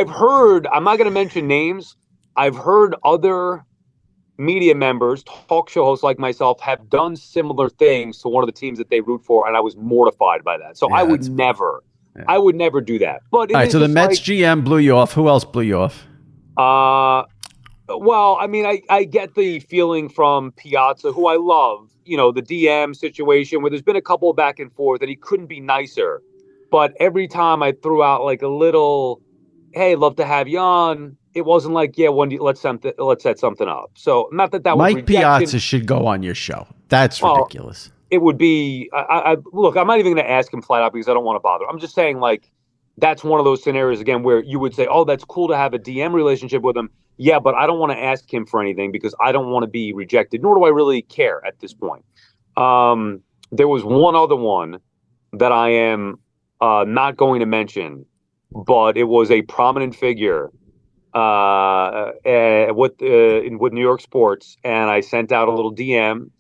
heard. I'm not going to mention names. I've heard other media members, talk show hosts like myself, have done similar things to one of the teams that they root for, and I was mortified by that. So I would never. Yeah. I would never do that. But
all right, so the Mets GM blew you off. Who else blew you off?
Well, I get the feeling from Piazza, who I love, the DM situation where there's been a couple of back and forth, and he couldn't be nicer. But every time I threw out a little, hey, love to have you on, it wasn't let's set something up. So not that was
Mike Piazza should go on your show. That's ridiculous.
It would be, look, I'm not even going to ask him flat out because I don't want to bother. I'm just saying, that's one of those scenarios, again, where you would say, oh, that's cool to have a DM relationship with him. Yeah, but I don't want to ask him for anything because I don't want to be rejected, nor do I really care at this point. There was one other one that I am not going to mention, but it was a prominent figure with New York sports, and I sent out a little DM.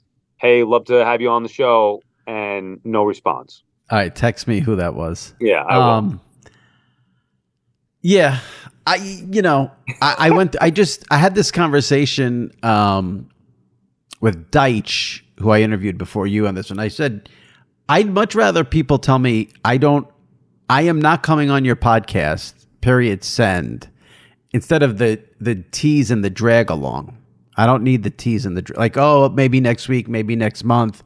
Hey, love to have you on the show, and no response.
All right, text me who that was.
Yeah, I will.
Yeah, I had this conversation with Deitch, who I interviewed before you on this one. I said, I'd much rather people tell me I am not coming on your podcast, period, send, instead of the tease and the drag along. I don't need the tease and the maybe next week, maybe next month.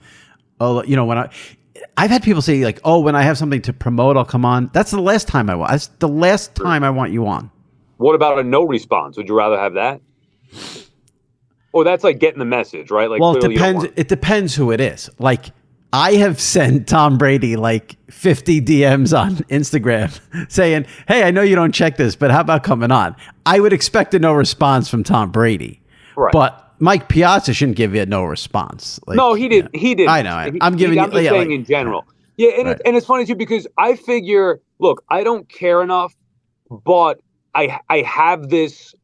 Oh, I've had people say when I have something to promote, I'll come on. That's the last time I want. That's the last time I want you on.
What about a no response? Would you rather have that? Or that's like getting the message, right? Like,
well, it depends. It depends who it is. Like, I have sent Tom Brady like 50 DMs on Instagram saying, "Hey, I know you don't check this, but how about coming on?" I would expect a no response from Tom Brady,
right?
But Mike Piazza shouldn't give you a no response. Like,
no, he didn't. He didn't.
I know. I'm giving you.
I'm just saying in general. Yeah, and it's funny too because I figure, look, I don't care enough, but I have this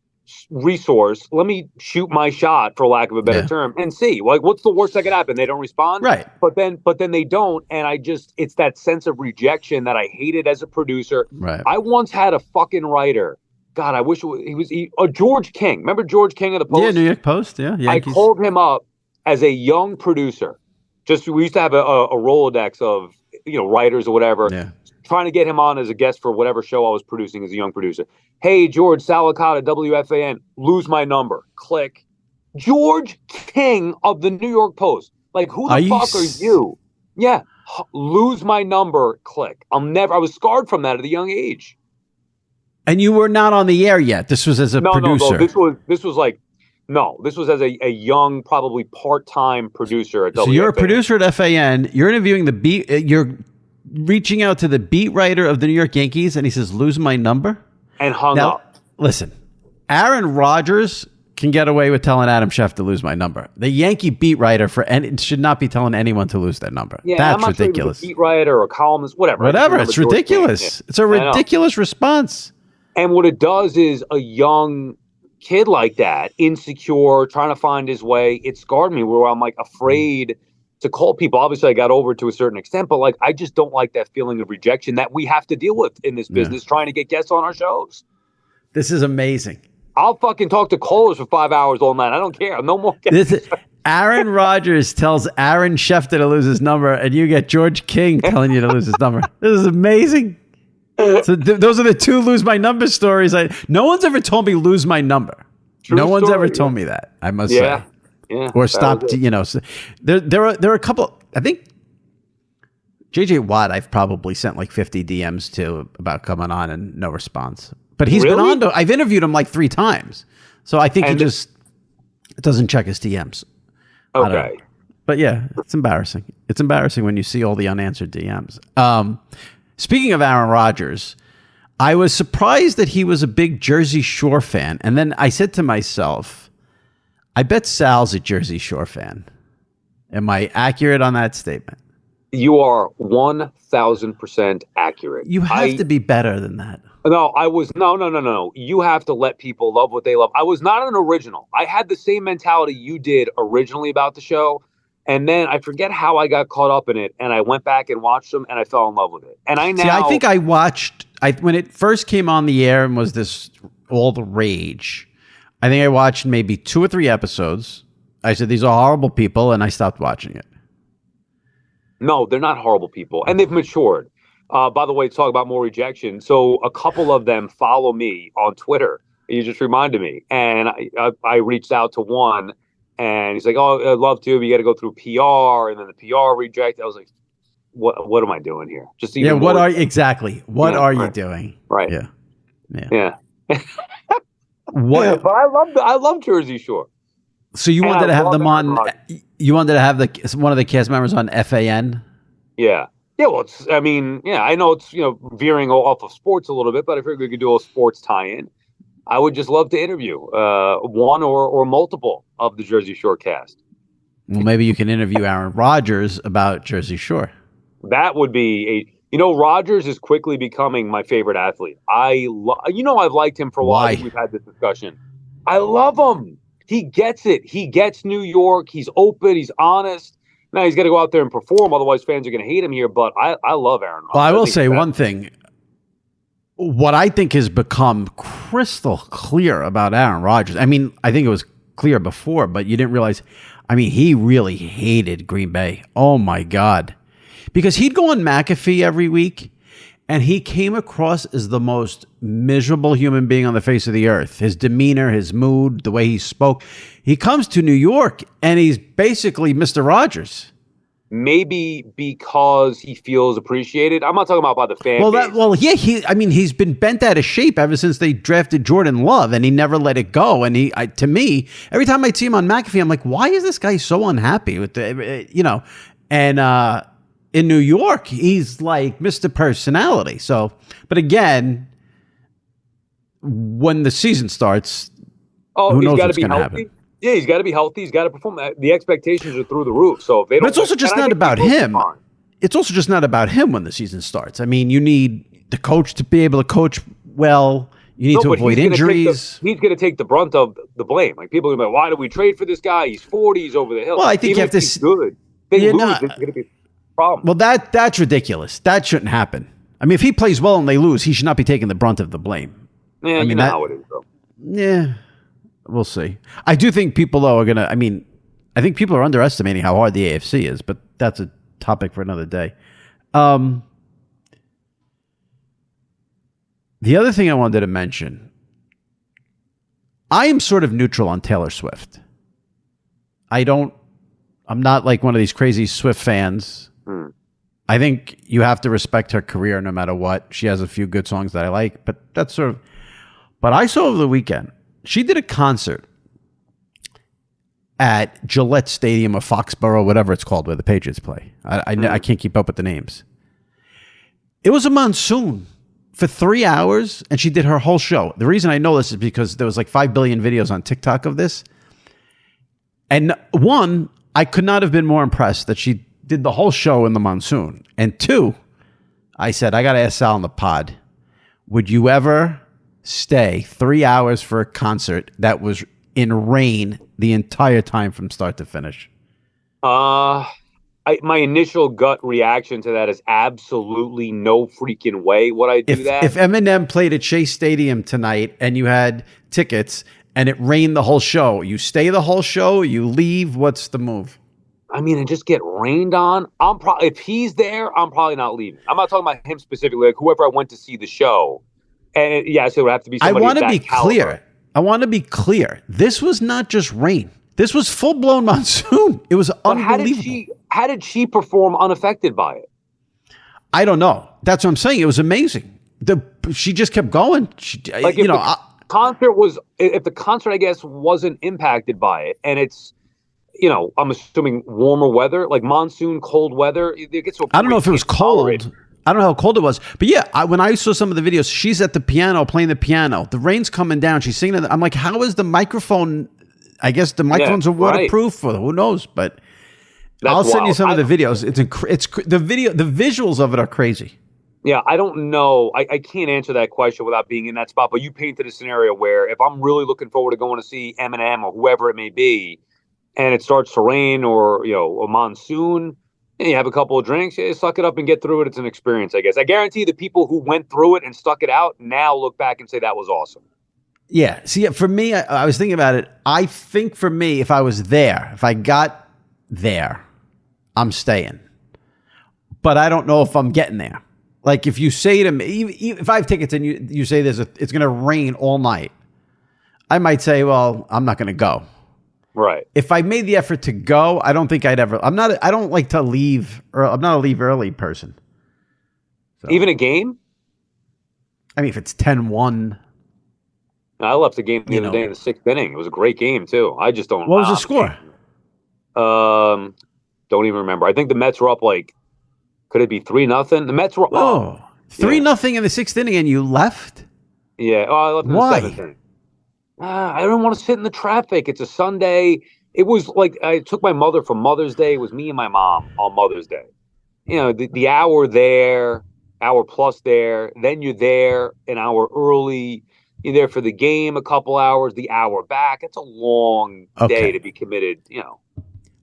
resource. Let me shoot my shot, for lack of a better term, and see, like, what's the worst that could happen? They don't respond,
right? But
then they don't, and it's that sense of rejection that I hated as a producer.
Right.
I once had a fucking writer. God, I wish he was George King. Remember George King of the Post?
Yeah, New York Post. Yeah, Yankees.
I called him up as a young producer. We used to have a Rolodex of writers or whatever.
Yeah.
Trying to get him on as a guest for whatever show I was producing as a young producer. Hey, George, Sal Licata, WFAN, lose my number. Click. George King of the New York Post. Like, who the fuck are you? Yeah. Lose my number. Click. I was scarred from that at a young age.
And you were not on the air yet. This was as a producer.
No, this was as a young, probably part-time producer at WFAN.
So you're a producer at FAN. You're interviewing the beat. You're reaching out to the beat writer of the New York Yankees, and he says, "Lose my number,"
and hung up.
Listen, Aaron Rodgers can get away with telling Adam Schefter to lose my number. The Yankee beat writer should not be telling anyone to lose their number.
Yeah,
that's
I'm
ridiculous.
Sure, beat writer or columnist, whatever.
It's ridiculous. It's a ridiculous response.
And what it does is a young kid like that, insecure, trying to find his way. It scarred me where I'm like afraid to call people. Obviously, I got over it to a certain extent, but like I just don't like that feeling of rejection that we have to deal with in this business, trying to get guests on our shows.
This is amazing.
I'll fucking talk to callers for 5 hours all night. I don't care. No more guests.
Aaron Rodgers tells Aaron Schefter to lose his number, and you get George King telling you to lose his number. This is amazing. So those are the two lose my number stories. No one's ever told me lose my number. No one's ever told me that, I must say.
Yeah,
or stop. So there are a couple. I think JJ Watt I've probably sent like 50 DMs to about coming on and no response. But he's been on. I've interviewed him like 3 times, so I think he just doesn't check his DMs.
Okay,
but yeah, it's embarrassing. It's embarrassing when you see all the unanswered DMs. Speaking of Aaron Rodgers, I was surprised that he was a big Jersey Shore fan, and then I said to myself, I bet Sal's a Jersey Shore fan. Am I accurate on that statement?
You are 1,000% accurate.
You have to be better than that.
No, I was no. You have to let people love what they love. I was not an original. I had the same mentality you did originally about the show. And then I forget how I got caught up in it. And I went back and watched them and I fell in love with it. And I
think I watched, when it first came on the air and was this all the rage, I think I watched maybe 2 or 3 episodes. I said, these are horrible people. And I stopped watching it.
No, they're not horrible people. And they've matured. By the way, talk about more rejection. So a couple of them follow me on Twitter. You just reminded me. And I reached out to one and he's like, "Oh, I'd love to, but you got to go through PR." And then the PR reject. I was like, what am I doing here? Just even
what are you doing?
Right.
Yeah.
What? Yeah, but I love Jersey Shore.
So you wanted to have them on. You wanted to have one of the cast members on FAN.
Yeah. Yeah, well, I know it's veering off of sports a little bit, but I figured we could do a sports tie-in. I would just love to interview one or multiple of the Jersey Shore cast.
Well, maybe you can interview Aaron Rodgers about Jersey Shore.
That would be Rodgers is quickly becoming my favorite athlete. I've liked him for a while. We've had this discussion. I love him. He gets it. He gets New York. He's open. He's honest. Now he's got to go out there and perform, otherwise fans are going to hate him here. But I love Aaron Rodgers.
Well, I will say one thing. What I think has become crystal clear about Aaron Rodgers. I mean, I think it was clear before, but you didn't realize. I mean, he really hated Green Bay. Oh my God, because he'd go on McAfee every week, and he came across as the most miserable human being on the face of the earth. His demeanor, his mood, the way he spoke. He comes to New York, and he's basically Mr. Rogers.
maybe because he feels appreciated. I'm not talking about by the fan base.
He's been bent out of shape ever since they drafted Jordan Love, and he never let it go. And to me, every time I see him on McAfee, I'm like, why is this guy so unhappy with the, And in New York, he's like Mr. Personality. So, but again, when the season starts, who knows what's going to happen?
Yeah, he's got to be healthy. He's got to perform. The expectations are through the roof. So if they don't,
but it's also just not about him. It's also just not about him when the season starts. I mean, you need the coach to be able to coach well. You need to avoid injuries.
He's going to take the brunt of the blame. Like people are going to be like, why did we trade for this guy? He's 40. He's over the hill.
Well, I think
even
you have to.
He's good. They lose. It's going to be a problem.
Well, that's ridiculous. That shouldn't happen. I mean, if he plays well and they lose, he should not be taking the brunt of the blame.
Yeah, you know how it is, though.
Yeah. We'll see. I do think people, though, are going to... I mean, I think people are underestimating how hard the AFC is, but that's a topic for another day. The other thing I wanted to mention, I am sort of neutral on Taylor Swift. I'm not like one of these crazy Swift fans. I think you have to respect her career no matter what. She has a few good songs that I like, but that's sort of... But I saw over the weekend... She did a concert at Gillette Stadium or Foxborough, whatever it's called, where the Patriots play. I can't keep up with the names. It was a monsoon for 3 hours, and she did her whole show. The reason I know this is because there was like 5 billion videos on TikTok of this. And one, I could not have been more impressed that she did the whole show in the monsoon. And two, I said, I got to ask Sal in the pod, would you ever... stay 3 hours for a concert that was in rain the entire time from start to finish?
My initial gut reaction to that is absolutely no freaking way would I do that.
If Eminem played at Chase Stadium tonight and you had tickets and it rained the whole show, you stay the whole show, you leave, what's the move?
I mean, and just get rained on. If he's there, I'm probably not leaving. I'm not talking about him specifically, like whoever I went to see the show. And yes, it would have to be somebody.
I want to be clear. This was not just rain. This was full-blown monsoon. It was unbelievable.
How did she perform unaffected by it?
I don't know. That's what I'm saying. It was amazing. She just kept going. If the concert, I guess, wasn't impacted by it, and it's, I'm assuming warmer weather, like monsoon, cold weather. It gets to a point I don't know if it was cold. I don't know how cold it was. But yeah, when I saw some of the videos, she's at the piano, playing the piano. The rain's coming down. She's singing. I'm like, how is the microphone? I guess the microphones are waterproof. Right. Or who knows? But I'll send you some of the videos. It's the visuals of it are crazy.
Yeah, I don't know. I can't answer that question without being in that spot. But you painted a scenario where if I'm really looking forward to going to see Eminem or whoever it may be, and it starts to rain or a monsoon, and you have a couple of drinks, suck it up and get through it. It's an experience, I guess. I guarantee the people who went through it and stuck it out now look back and say that was awesome.
Yeah. See, for me, I was thinking about it. I think for me, if I was there, if I got there, I'm staying. But I don't know if I'm getting there. Like if you say to me, if I have tickets and you say it's going to rain all night, I might say, well, I'm not going to go.
Right.
If I made the effort to go, I don't think I'd ever. I don't like to leave. I'm not a leave early person. So.
Even a game?
I mean, if it's 10-1.
I left the game the other day in the 6th inning. It was a great game too. I just don't.
What was the score?
Don't even remember. I think the Mets were up like. Could it be 3-0? The Mets were.
3-0 in the 6th inning, and you left.
Yeah. I left in the 7th inning. I don't want to sit in the traffic. It's a Sunday. It was like I took my mother for Mother's Day. It was me and my mom on Mother's Day. The hour there, hour plus there. Then you're there an hour early. You're there for the game a couple hours, the hour back. It's a long day to be committed,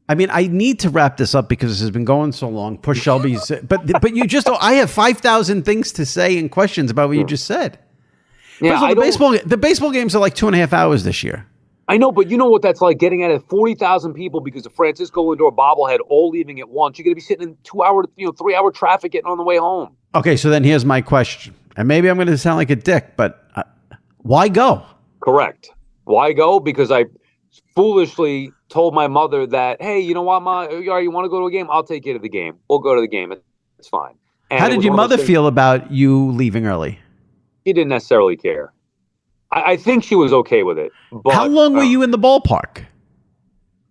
I mean, I need to wrap this up because this has been going so long. Poor Shelby's. But you just, I have 5,000 things to say and questions about what you just said. Yeah, all, the baseball games are like 2.5 hours this year.
I know, but you know what that's like getting at it. 40,000 people because of Francisco Lindor bobblehead all leaving at once. You're going to be sitting in 3-hour traffic getting on the way home.
Okay, so then here's my question. And maybe I'm going to sound like a dick, but why go?
Correct. Why go? Because I foolishly told my mother that, hey, you know what, Ma, you want to go to a game? I'll take you to the game. We'll go to the game. It's fine. And
How did your mother feel about you leaving early?
She didn't necessarily care. I think she was okay with it. But,
how long were you in the ballpark?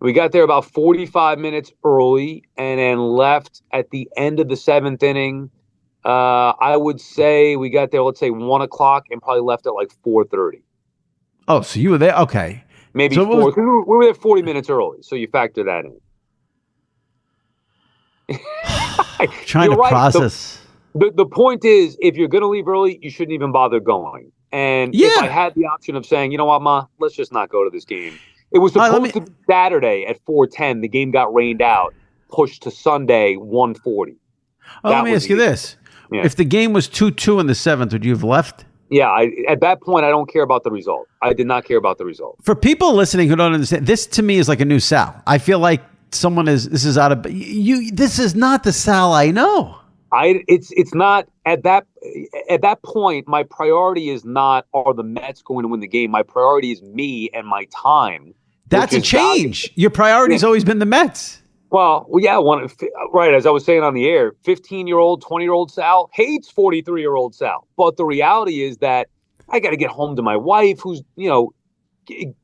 We got there about 45 minutes early and then left at the end of the 7th inning. I would say we got there, let's say 1 o'clock, and probably left at like 4:30.
Oh, so you were there? Okay.
Maybe so 4. We were there 40 minutes early, so you factor that in.
Trying to process.
The point is, if you're going to leave early, you shouldn't even bother going. And if I had the option of saying, you know what, Ma, let's just not go to this game. It was supposed to be Saturday at 4:10. The game got rained out, pushed to Sunday 1:40.
Oh, let me ask you this. Yeah. If the game was 2-2 in the 7th, would you have left?
Yeah, at that point, I don't care about the result. I did not care about the result.
For people listening who don't understand, this to me is like a new Sal. I feel like this is out of you. This is not the Sal I know.
It's not at that point. My priority is not, are the Mets going to win the game? My priority is me and my time.
That's a change. Valuable. Your priority's always been the Mets.
Well, yeah, right. As I was saying on the air, 15-year-old, 20-year-old Sal hates 43-year-old Sal. But the reality is that I got to get home to my wife, who's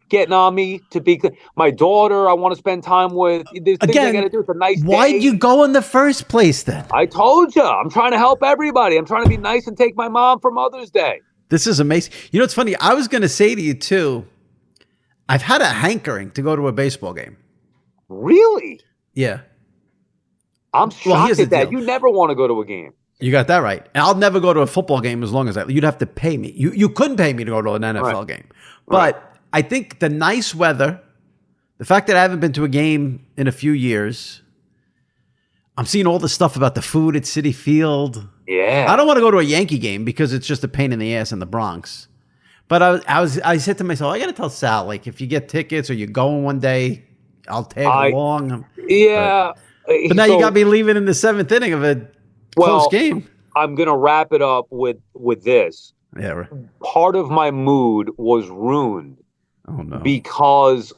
getting on me to be my daughter. I want to spend time with. There's things I got to do. It's a nice day.
Why'd you go in the first place then?
I told you, I'm trying to help everybody. I'm trying to be nice and take my mom for Mother's Day.
This is amazing. You know, it's funny. I was going to say to you too, I've had a hankering to go to a baseball game.
Really?
Yeah.
I'm shocked at that. You never want to go to a game.
You got that right. And I'll never go to a football game as long as you'd have to pay me. You couldn't pay me to go to an NFL game. But I think the nice weather, the fact that I haven't been to a game in a few years, I'm seeing all the stuff about the food at Citi Field.
Yeah.
I don't want to go to a Yankee game because it's just a pain in the ass in the Bronx. But I said to myself, I got to tell Sal, like, if you get tickets or you're going one day, I'll tag along.
Yeah.
But now you got me leaving in the 7th inning of a close game.
I'm going to wrap it up with this.
Yeah. Right.
Part of my mood was ruined.
Oh, no.
Because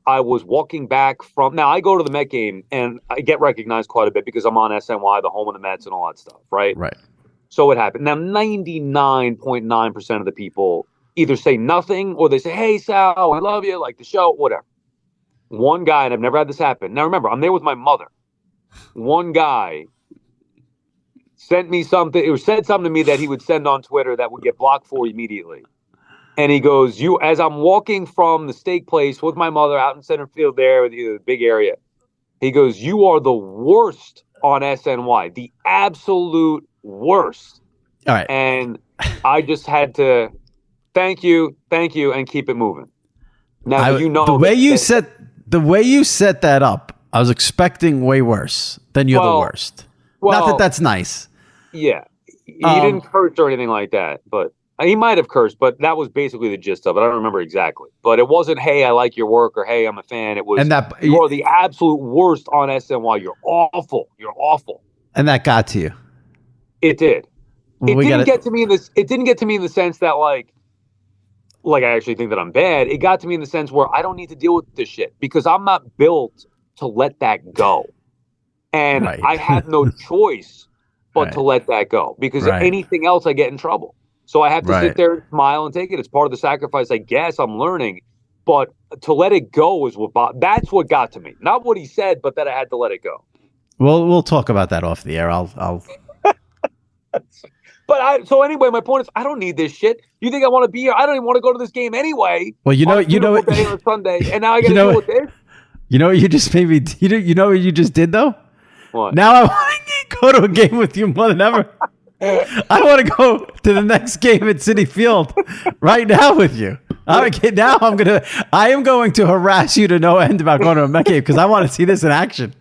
I was walking back from... Now, I go to the Met game, and I get recognized quite a bit because I'm on SNY, the home of the Mets, and all that stuff, right?
Right.
So it happened. Now, 99.9% of the people either say nothing or they say, hey, Sal, I love you, like the show, whatever. One guy, and I've never had this happen. Now, remember, I'm there with my mother. One guy sent me something, or said something to me that he would send on Twitter that would get blocked for immediately. And he goes, as I'm walking from the steak place with my mother out in center field there, the big area, he goes, you are the worst on SNY, the absolute worst.
All right.
And I just had to thank you, and keep it moving. Now,
the way you set that up, I was expecting way worse than you're the worst. Well, not that that's nice.
Yeah. He didn't curse or anything like that, but he might have cursed, but that was basically the gist of it. I don't remember exactly. But it wasn't, hey, I like your work, or hey, I'm a fan. It was, you are the absolute worst on SNY. You're awful. You're awful.
And that got to you.
It did. It didn't get to me in the sense that like I actually think that I'm bad. It got to me in the sense where I don't need to deal with this shit because I'm not built to let that go. And I have no choice but to let that go because anything else I get in trouble. So I have to sit there and smile and take it. It's part of the sacrifice, I guess. I'm learning. But to let it go is that's what got to me. Not what he said, but that I had to let it go.
Well, we'll talk about that off the air. I'll
So anyway, my point is, I don't need this shit. You think I want to be here? I don't even want to go to this game anyway.
Well, you know
day on Sunday, and now I got to deal with this.
You know what you just made me. You know what you just did though?
What?
Now I want to go to a game with you more than ever. I want to go to the next game at Citi Field right now with you. I am going to harass you to no end about going to a Met game because I want to see this in action.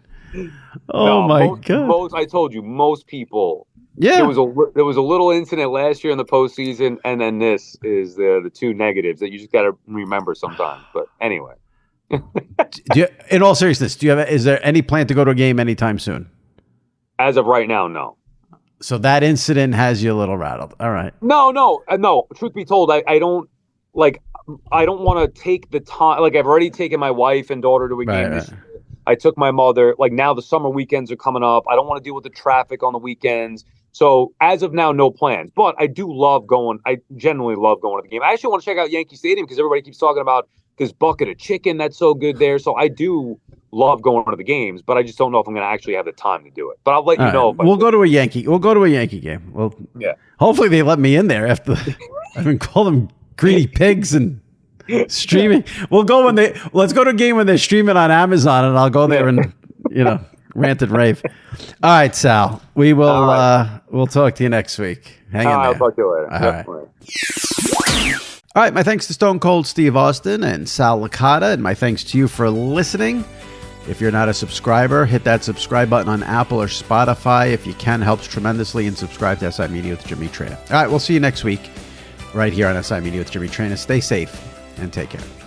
Oh my God!
I told you, most people.
Yeah,
there was a little incident last year in the postseason, and then this is the two negatives that you just got to remember sometimes. But anyway,
in all seriousness, is there any plan to go to a game anytime soon?
As of right now, no.
So that incident has you a little rattled. All right.
No. Truth be told, I don't. like, I don't want to take the time. Like, I've already taken my wife and daughter to a game this year. I took my mother. Like, now the summer weekends are coming up. I don't want to deal with the traffic on the weekends. So as of now, no plans. But I do love going. I genuinely love going to the game. I actually want to check out Yankee Stadium because everybody keeps talking about this bucket of chicken that's so good there. So I do love going to the games, but I just don't know if I'm going to actually have the time to do it. But I'll let you know.
We'll go to a Yankee. We'll go to a Yankee game. Well,
yeah.
Hopefully they let me in there after. I've been calling them greedy pigs and streaming. Let's go to a game when they're streaming on Amazon, and I'll go there and rant and rave. All right, Sal. We will. We'll talk to you next week. Hang in there.
I'll talk to you later.
All right. All right, my thanks to Stone Cold Steve Austin and Sal Licata, and my thanks to you for listening. If you're not a subscriber, hit that subscribe button on Apple or Spotify. If you can, helps tremendously, and subscribe to SI Media with Jimmy Traina. All right, we'll see you next week right here on SI Media with Jimmy Traina. Stay safe and take care.